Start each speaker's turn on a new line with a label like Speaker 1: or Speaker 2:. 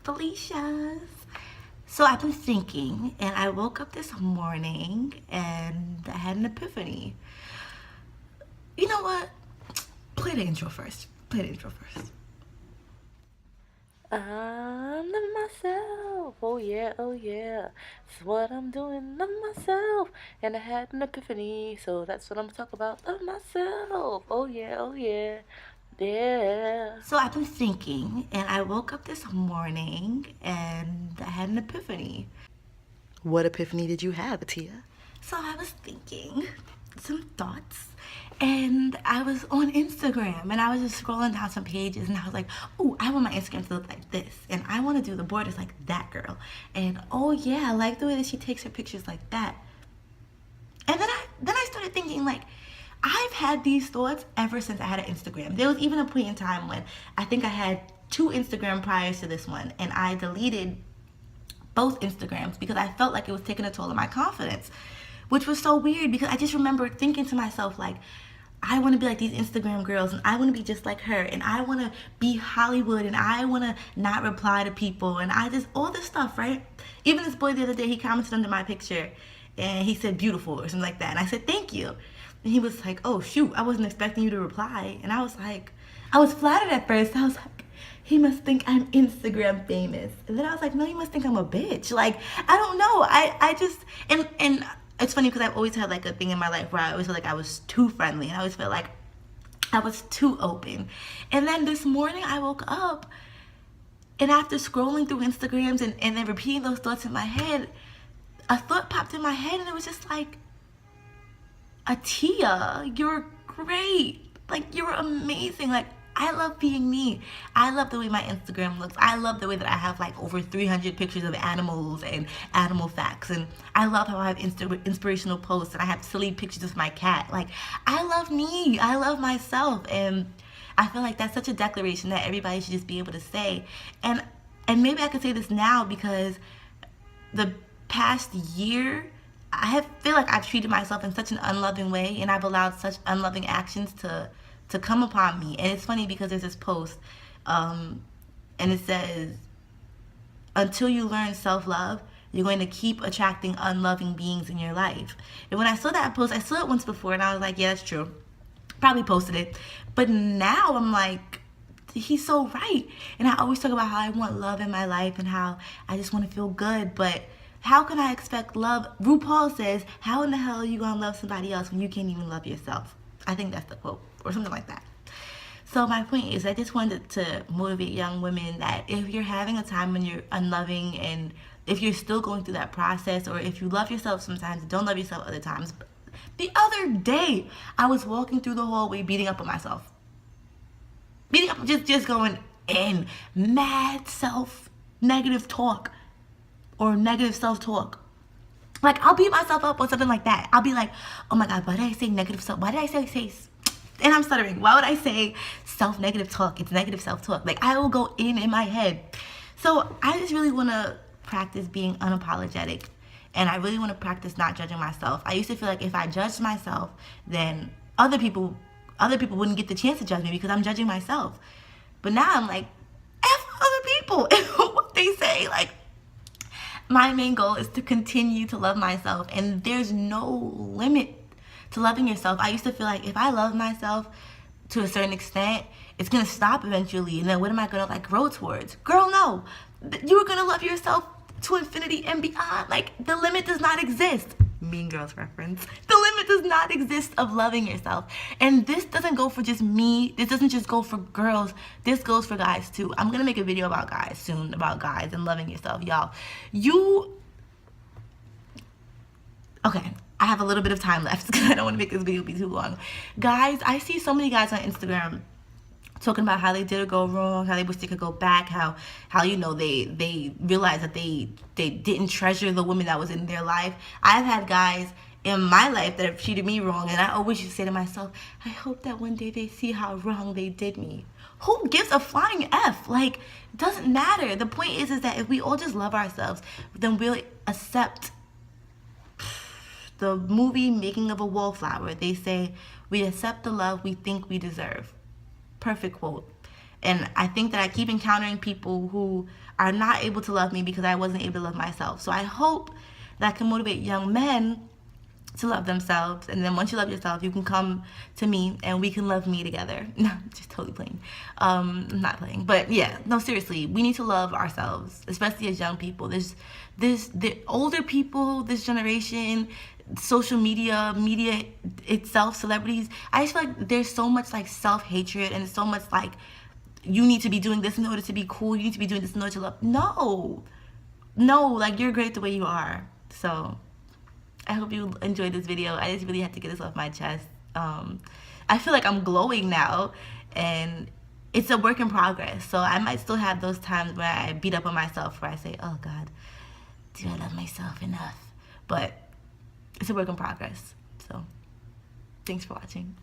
Speaker 1: Felicia's. So I've been thinking, and I woke up this morning and I had an epiphany. You know what? Play the intro first. Play the intro first.
Speaker 2: I'm loving myself. Oh yeah, oh yeah. It's what I'm doing. Love myself. And I had an epiphany. So that's what I'm talking about. Love myself. Oh yeah, oh yeah. Yeah.
Speaker 1: So I've been thinking, and I woke up this morning and I had an epiphany.
Speaker 2: What epiphany did you have, Atiya?
Speaker 1: So I was thinking some thoughts, and I was on Instagram and I was just scrolling down some pages and I was like, oh, I want my Instagram to look like this, and I want to do the borders like that girl, and oh yeah, I like the way that she takes her pictures like that. And then I started thinking, like, I've had these thoughts ever since I had an Instagram. There was even a point in time when I think I had two Instagram prior to this one, and I deleted both Instagrams because I felt like it was taking a toll on my confidence, which was so weird because I just remember thinking to myself, like, I want to be like these Instagram girls, and I want to be just like her, and I want to be Hollywood, and I want to not reply to people, and I just, all this stuff, right? Even this boy the other day, he commented under my picture and he said beautiful or something like that, and I said thank you, and he was like, oh shoot, I wasn't expecting you to reply. And I was like, I was flattered at first. I was like, he must think I'm Instagram famous. And then I was like, no, he must think I'm a bitch. Like, I don't know. I just, and it's funny because I've always had like a thing in my life where I always felt like I was too friendly, and I always felt like I was too open. And then this morning I woke up, and after scrolling through Instagrams and then repeating those thoughts in my head, a thought popped in my head, and it was just like, Atiya, you're great. Like, you're amazing. Like, I love being me. I love the way my Instagram looks. I love the way that I have like over 300 pictures of animals and animal facts. And I love how I have inspirational posts, and I have silly pictures of my cat. Like, I love me. I love myself. And I feel like that's such a declaration that everybody should just be able to say. And maybe I could say this now because the past year, feel like I've treated myself in such an unloving way, and I've allowed such unloving actions to come upon me. And it's funny because there's this post, and it says, until you learn self-love, you're going to keep attracting unloving beings in your life. And when I saw that post, I saw it once before, and I was like, yeah, that's true. Probably posted it. But now I'm like, he's so right. And I always talk about how I want love in my life and how I just want to feel good, but how can I expect love? RuPaul says, how in the hell are you going to love somebody else when you can't even love yourself? I think that's the quote, or something like that. So my point is, I just wanted to motivate young women that if you're having a time when you're unloving, and if you're still going through that process, or if you love yourself sometimes, don't love yourself other times. The other day, I was walking through the hallway beating up on myself. Beating up, just going in. Mad self-negative talk. Or negative self-talk. Like, I'll beat myself up or something like that. I'll be like, oh my God, why did I say negative self? Why did I say, and I'm stuttering. Why would I say self-negative talk? It's negative self-talk. Like, I will go in my head. So I just really want to practice being unapologetic. And I really want to practice not judging myself. I used to feel like if I judged myself, then other people wouldn't get the chance to judge me because I'm judging myself. But now I'm like, F other people and what they say. Like, my main goal is to continue to love myself, and there's no limit to loving yourself. I used to feel like if I love myself to a certain extent, it's gonna stop eventually, and then what am I gonna like grow towards? Girl, no. You're gonna love yourself to infinity and beyond. Like, the limit does not exist. Mean Girls reference. The limit does not exist of loving yourself. And this doesn't go for just me. This doesn't just go for girls. This goes for guys too. I'm gonna make a video about guys soon, about guys and loving yourself, y'all. Okay, I have a little bit of time left because I don't want to make this video be too long. Guys, I see so many guys on Instagram talking about how they did or go wrong, how they wish they could go back, how you know they realized that they didn't treasure the woman that was in their life. I've had guys in my life that have treated me wrong, and I always just say to myself, I hope that one day they see how wrong they did me. Who gives a flying F? Like, it doesn't matter. The point is that if we all just love ourselves, then we'll accept the movie Making of a Wallflower. They say we accept the love we think we deserve. Perfect quote. And I think that I keep encountering people who are not able to love me because I wasn't able to love myself. So I hope that can motivate young men to love themselves. And then once you love yourself, you can come to me and we can love me together. No, just totally playing. I'm not playing. But yeah, no, seriously, we need to love ourselves, especially as young people. The older people, this generation, social media itself, celebrities, I just feel like there's so much like self-hatred and so much like you need to be doing this in order to be cool, you need to be doing this in order to love. No, like you're great the way you are. So I hope you enjoyed this video. I just really had to get this off my chest. I feel like I'm glowing now, and it's a work in progress. So I might still have those times where I beat up on myself, where I say, oh God, do I love myself enough? But it's a work in progress. So thanks for watching.